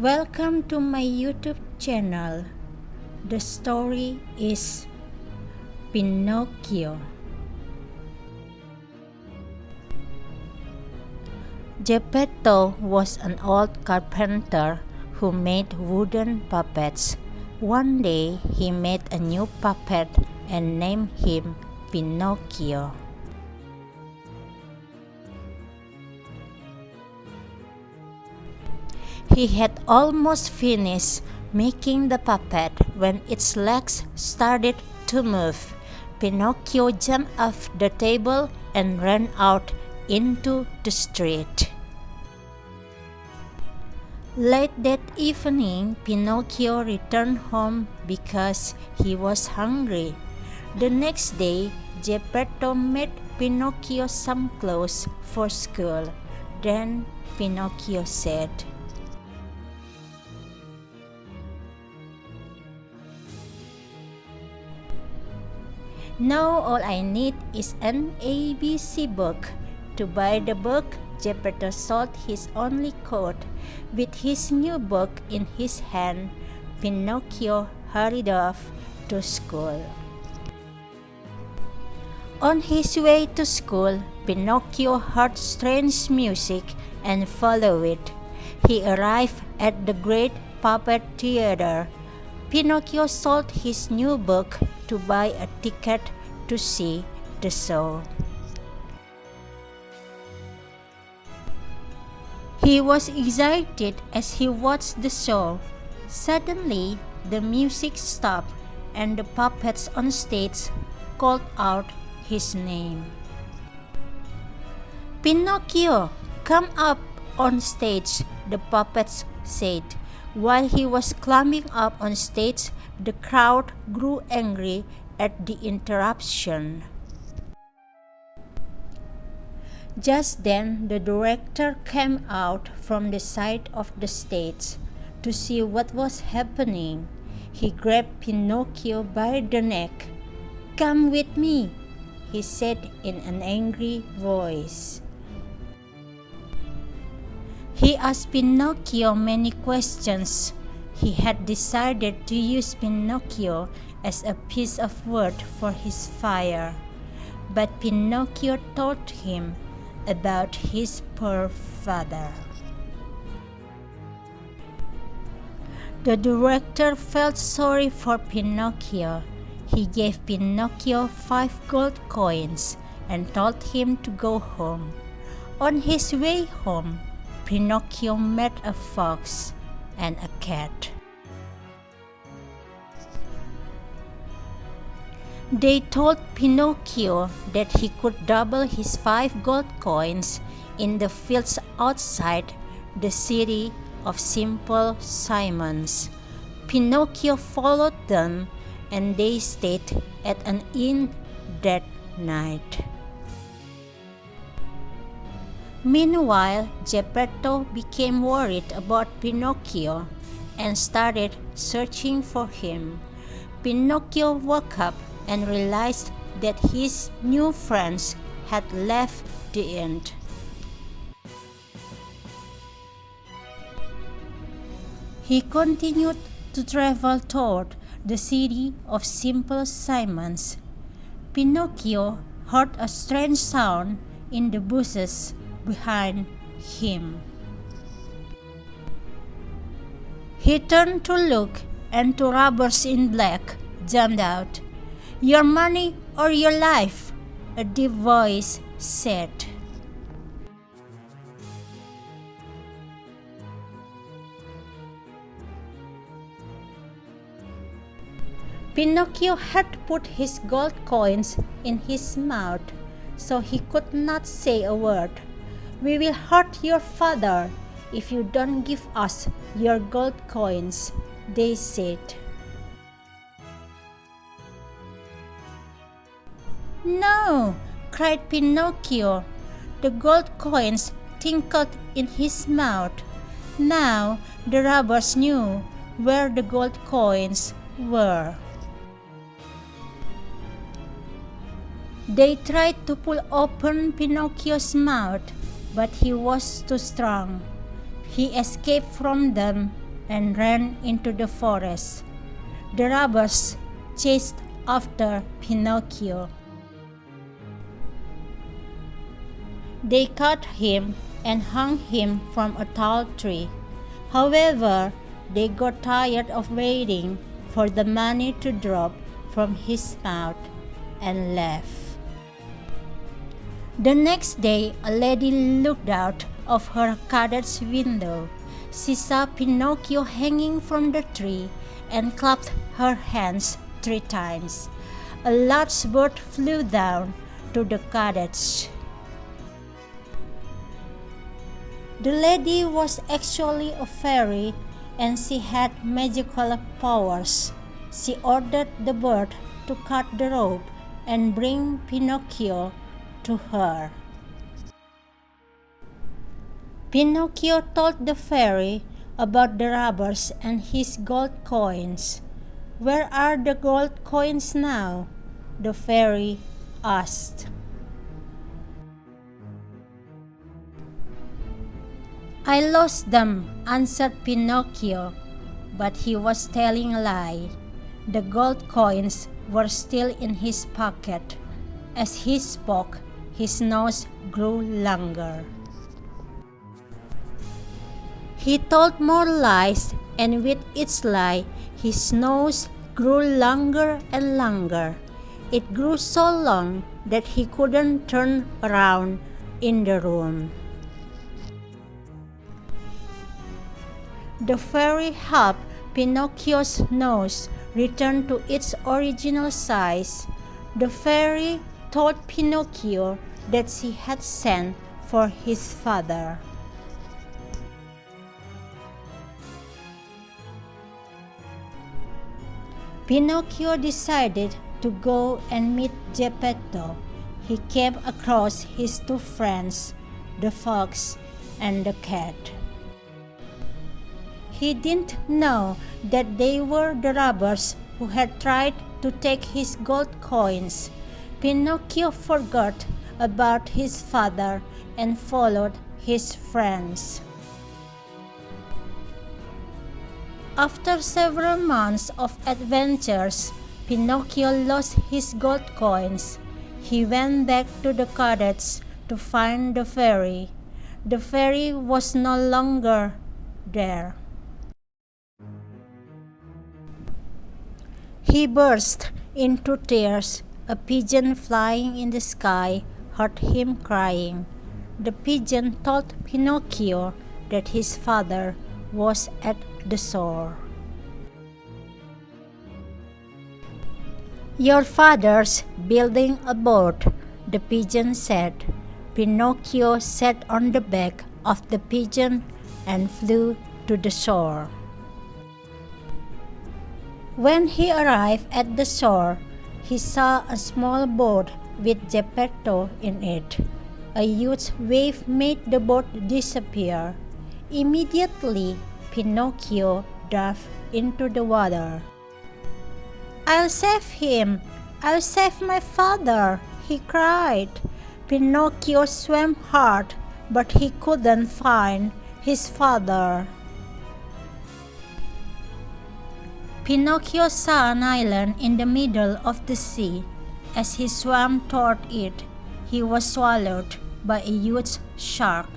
Welcome to my YouTube channel. The story is Pinocchio. Geppetto was an old carpenter who made wooden puppets. One day he made a new puppet and named him Pinocchio. He had almost finished making the puppet when its legs started to move. Pinocchio jumped off the table and ran out into the street. Late that evening, Pinocchio returned home because he was hungry. The next day, Geppetto made Pinocchio some clothes for school. Then Pinocchio said, "Now all I need is an ABC book." To buy the book, Geppetto sold his only coat. With his new book in his hand, Pinocchio hurried off to school. On his way to school, Pinocchio heard strange music and followed it. He arrived at the great puppet theater. Pinocchio sold his new book to buy a ticket to see the show. He was excited as he watched the show. Suddenly, the music stopped and the puppets on stage called out his name. "Pinocchio, come up on stage," the puppets said. While he was climbing up on stage, the crowd grew angry at the interruption. Just then, the director came out from the side of the stage to see what was happening. He grabbed Pinocchio by the neck. "Come with me," he said in an angry voice. He asked Pinocchio many questions. He had decided to use Pinocchio as a piece of wood for his fire. But Pinocchio told him about his poor father. The director felt sorry for Pinocchio. He gave Pinocchio 5 gold coins and told him to go home. On his way home, Pinocchio met a fox and a cat. They told Pinocchio that he could double his 5 gold coins in the fields outside the city of Simple Simons. Pinocchio followed them and they stayed at an inn that night. Meanwhile, Geppetto became worried about Pinocchio and started searching for him. Pinocchio woke up and realized that his new friends had left the inn. He continued to travel toward the city of Simple Simons. Pinocchio heard a strange sound in the bushes behind him. He turned to look, and 2 robbers in black jumped out. "Your money or your life," a deep voice said. Pinocchio had put his gold coins in his mouth, so he could not say a word. "We will hurt your father if you don't give us your gold coins," they said. "No!" cried Pinocchio. The gold coins tinkled in his mouth. Now the robbers knew where the gold coins were. They tried to pull open Pinocchio's mouth, but he was too strong. He escaped from them and ran into the forest. The robbers chased after Pinocchio. They caught him and hung him from a tall tree. However, they got tired of waiting for the money to drop from his mouth and left. The next day, a lady looked out of her cottage window. She saw Pinocchio hanging from the tree and clapped her hands 3 times. A large bird flew down to the cottage. The lady was actually a fairy and she had magical powers. She ordered the bird to cut the rope and bring Pinocchio to her. Pinocchio told the fairy about the robbers and his gold coins. "Where are the gold coins now?" the fairy asked. "I lost them," answered Pinocchio, but he was telling a lie. The gold coins were still in his pocket. As he spoke, his nose grew longer. He told more lies, and with each lie, his nose grew longer and longer. It grew so long that he couldn't turn around in the room. The fairy helped Pinocchio's nose return to its original size. The fairy told Pinocchio that she had sent for his father. Pinocchio decided to go and meet Geppetto. He came across his 2 friends, the fox and the cat. He didn't know that they were the robbers who had tried to take his gold coins. Pinocchio forgot about his father and followed his friends. After several months of adventures, Pinocchio lost his gold coins. He went back to the cottage to find the fairy. The fairy was no longer there. He burst into tears. A pigeon flying in the sky heard him crying. The pigeon told Pinocchio that his father was at the shore. "Your father's building a boat," the pigeon said. Pinocchio sat on the back of the pigeon and flew to the shore. When he arrived at the shore, he saw a small boat with Geppetto in it. A huge wave made the boat disappear. Immediately, Pinocchio dove into the water. "I'll save him! I'll save my father!" he cried. Pinocchio swam hard, but he couldn't find his father. Pinocchio saw an island in the middle of the sea. As he swam toward it, he was swallowed by a huge shark.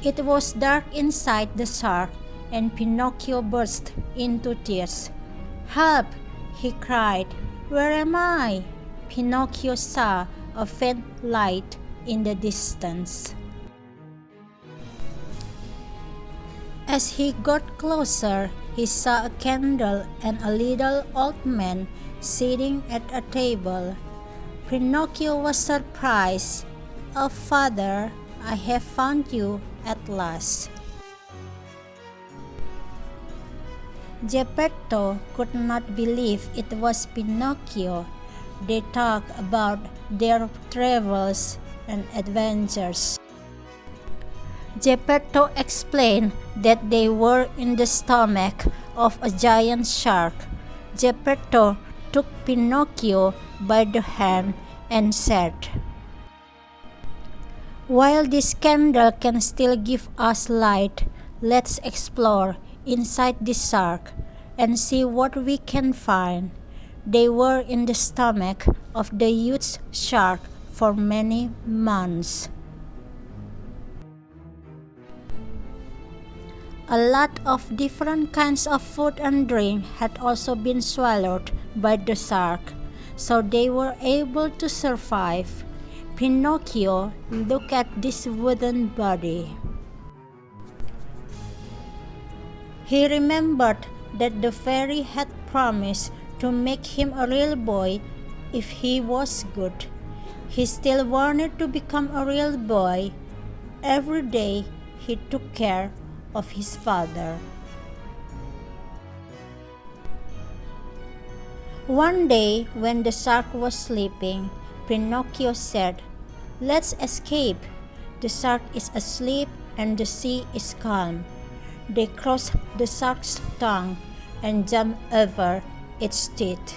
It was dark inside the shark, and Pinocchio burst into tears. "Help!" he cried. "Where am I?" Pinocchio saw a faint light in the distance. As he got closer, he saw a candle and a little old man sitting at a table. Pinocchio was surprised. "Oh, father, I have found you at last." Geppetto could not believe it was Pinocchio. They talked about their travels and adventures. Geppetto explained that they were in the stomach of a giant shark. Geppetto took Pinocchio by the hand and said, "While this candle can still give us light, let's explore inside the shark and see what we can find. They were in the stomach of the huge shark for many months. A lot of different kinds of food and drink had also been swallowed by the shark, so they were able to survive. Pinocchio looked at this wooden body. He remembered that the fairy had promised to make him a real boy if he was good. He still wanted to become a real boy. Every day he took care of his father. One day, when the shark was sleeping, Pinocchio said, "Let's escape. The shark is asleep and the sea is calm." They crossed the shark's tongue and jumped over its teeth.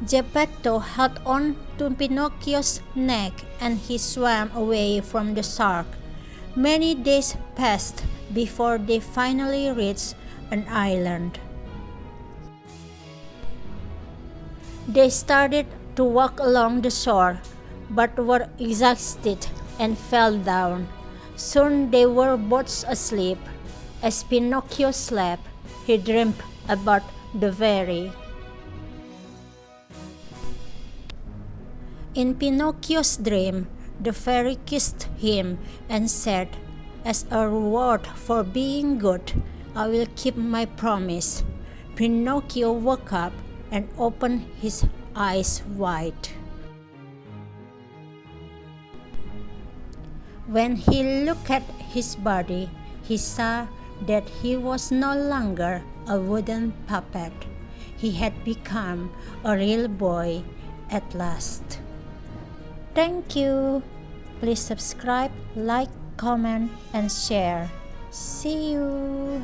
Geppetto held on to Pinocchio's neck and he swam away from the shark. Many days passed before they finally reached an island. They started to walk along the shore, but were exhausted and fell down. Soon they were both asleep. As Pinocchio slept, he dreamed about the fairy. In Pinocchio's dream, the fairy kissed him and said, "As a reward for being good, I will keep my promise." Pinocchio woke up and opened his eyes wide. When he looked at his body, he saw that he was no longer a wooden puppet. He had become a real boy at last. Thank you. Please subscribe, like, comment, and share. See you.